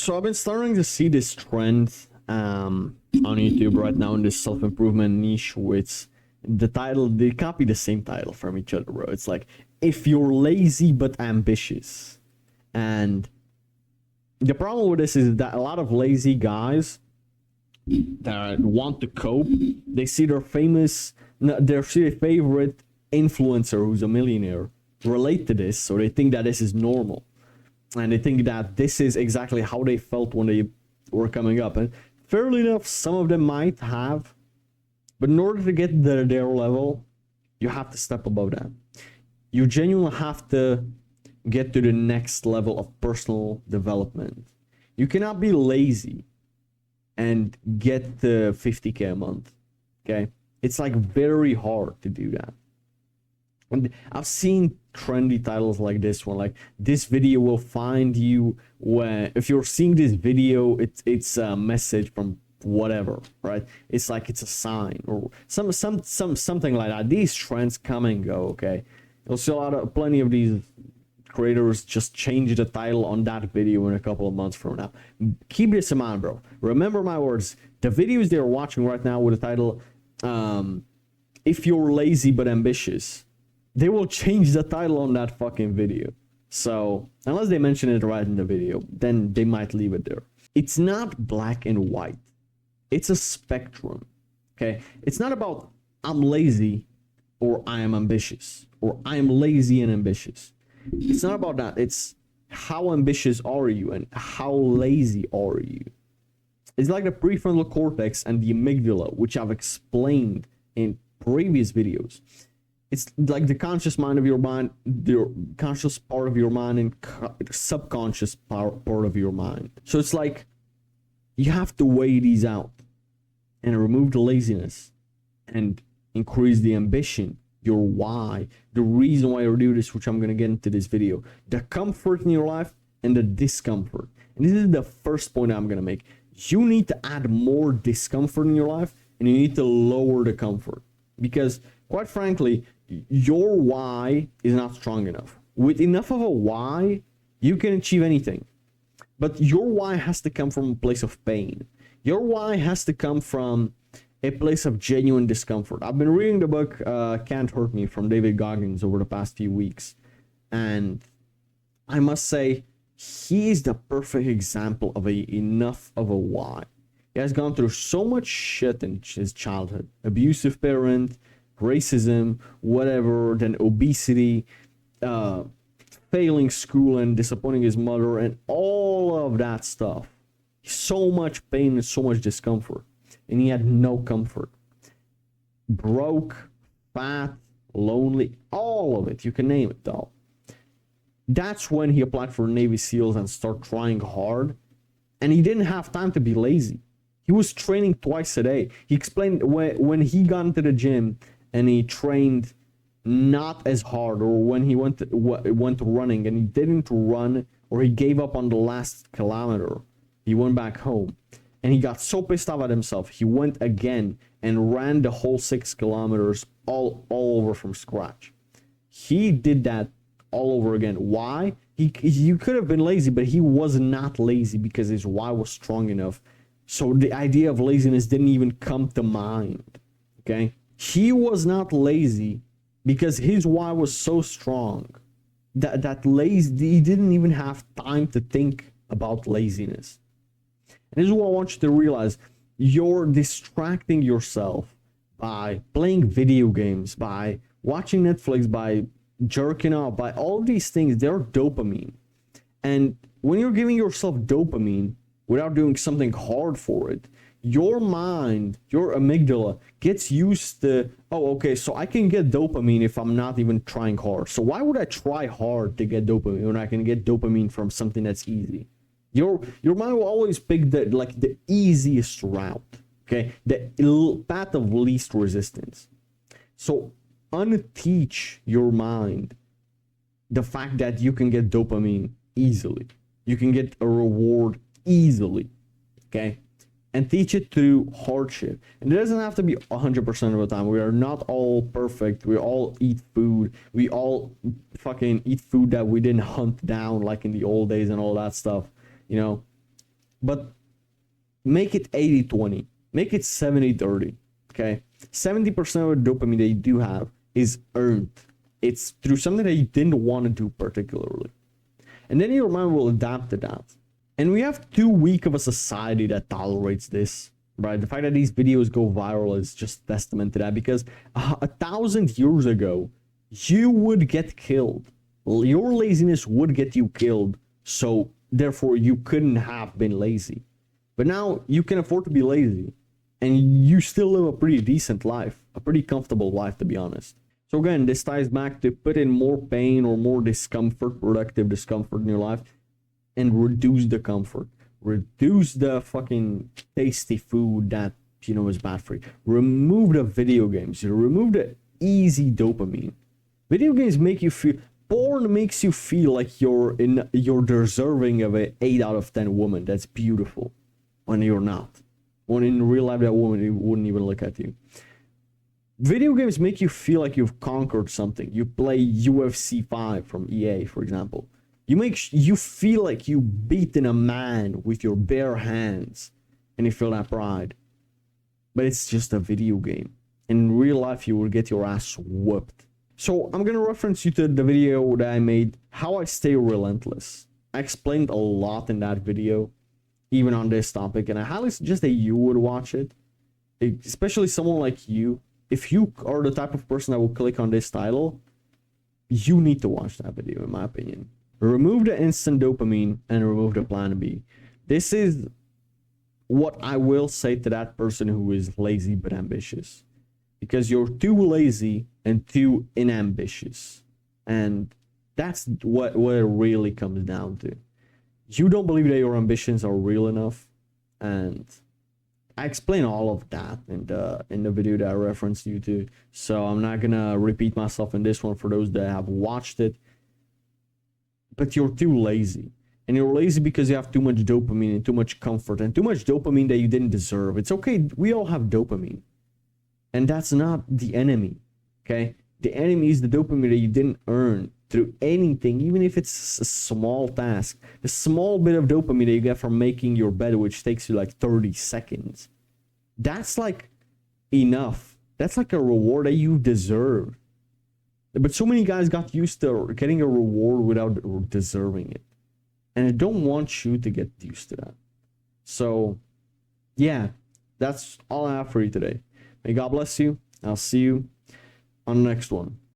So I've been starting to see this trend on YouTube right now in this self-improvement niche, which the title, they copy the same title from each other, bro. It's like, if you're lazy but ambitious. And the problem with this is that a lot of lazy guys that want to cope, they see their favorite influencer who's a millionaire relate to this, so they think that this is normal. And they think that this is exactly how they felt when they were coming up. And fairly enough, some of them might have. But in order to get to their level, you have to step above that. You genuinely have to get to the next level of personal development. You cannot be lazy and get the 50K a month. Okay? It's like very hard to do that. And I've seen trendy titles like this one, like this video will find you when, if you're seeing this video, it's a message from whatever, right? It's like it's a sign or something like that. These trends come and go, okay? You'll see plenty of these creators just change the title on that video in a couple of months from now. Keep this in mind, bro. Remember my words. The videos they're watching right now with the title, if you're lazy but ambitious, they will change the title on that fucking video. So unless they mention it right in the video, then they might leave it there. It's not black and white. It's a spectrum. Okay? It's not about I'm lazy or I am ambitious or I am lazy and ambitious. It's not about that. It's how ambitious are you and how lazy are you. It's like the prefrontal cortex and the amygdala, which I've explained in previous videos. It's like the conscious mind of your mind, the conscious part of your mind, and the subconscious part of your mind. So it's like you have to weigh these out and remove the laziness and increase the ambition, your why, the reason why you do this, which I'm going to get into this video, the comfort in your life and the discomfort. And this is the first point I'm going to make. You need to add more discomfort in your life and you need to lower the comfort, because quite frankly, your why is not strong enough. With enough of a why, you can achieve anything. But your why has to come from a place of pain. Your why has to come from a place of genuine discomfort. I've been reading the book Can't Hurt Me from David Goggins over the past few weeks. And I must say, he is the perfect example of enough of a why. He has gone through so much shit in his childhood. Abusive parent, racism, whatever, then obesity, failing school and disappointing his mother, and all of that stuff. So much pain and so much discomfort. And he had no comfort. Broke, fat, lonely, all of it. You can name it, though. That's when he applied for Navy SEALs and started trying hard. And he didn't have time to be lazy. He was training twice a day. He explained when he got into the gym and he trained not as hard, or when he went running and he didn't run, or he gave up on the last kilometer, he went back home and he got so pissed off at himself, he went again and ran the whole 6 kilometers all over from scratch. He did that all over again. Why? He could have been lazy, but he was not lazy because his why was strong enough. So the idea of laziness didn't even come to mind. Okay? He was not lazy because his why was so strong that he didn't even have time to think about laziness. And this is what I want you to realize. You're distracting yourself by playing video games, by watching Netflix, by jerking off, by all these things. They're dopamine. And when you're giving yourself dopamine without doing something hard for it, your mind, your amygdala gets used to, oh, okay, so I can get dopamine if I'm not even trying hard. So why would I try hard to get dopamine when I can get dopamine from something that's easy? Your mind will always pick the easiest route, okay? The path of least resistance. So unteach your mind the fact that you can get dopamine easily. You can get a reward easily, okay? And teach it through hardship. And it doesn't have to be 100% of the time. We are not all perfect. We all eat food. We all fucking eat food that we didn't hunt down like in the old days and all that stuff. You know, but make it 80-20. Make it 70-30. Okay? 70% of the dopamine that you do have is earned. It's through something that you didn't want to do particularly. And then your mind will adapt to that. And we have too weak of a society that tolerates this, right? The fact that these videos go viral is just testament to that, because 1,000 years ago, you would get killed. Your laziness would get you killed. So therefore, you couldn't have been lazy. But now you can afford to be lazy, and you still live a pretty decent life, a pretty comfortable life, to be honest. So again, this ties back to put in more pain or more discomfort, productive discomfort in your life, and reduce the comfort. Reduce the fucking tasty food that, you know, is bad for you. Remove the video games. Remove the easy dopamine. Video games make you feel... Porn makes you feel like you're deserving of an 8 out of 10 woman. That's beautiful. When you're not. When in real life, that woman wouldn't even look at you. Video games make you feel like you've conquered something. You play UFC 5 from EA, for example. You feel like you've beaten a man with your bare hands, and you feel that pride. But it's just a video game. In real life, you will get your ass whooped. So I'm gonna reference you to the video that I made, How I Stay Relentless. I explained a lot in that video, even on this topic, and I highly suggest that you would watch it, especially someone like you. If you are the type of person that will click on this title, you need to watch that video, in my opinion. Remove the instant dopamine and remove the plan B. This is what I will say to that person who is lazy but ambitious. Because you're too lazy and too inambitious. And that's what it really comes down to. You don't believe that your ambitions are real enough, and I explain all of that in the video that I referenced you to, so I'm not gonna repeat myself in this one for those that have watched it. But you're too lazy, and you're lazy because you have too much dopamine and too much comfort and too much dopamine that you didn't deserve. It's okay, we all have dopamine, and that's not the enemy. Okay, the enemy is the dopamine that you didn't earn through anything, even if it's a small task. The small bit of dopamine that you get from making your bed, which takes you like 30 seconds. That's like enough. That's like a reward that you deserve. But so many guys got used to getting a reward without deserving it. And I don't want you to get used to that. So, yeah, that's all I have for you today. May God bless you. I'll see you on the next one.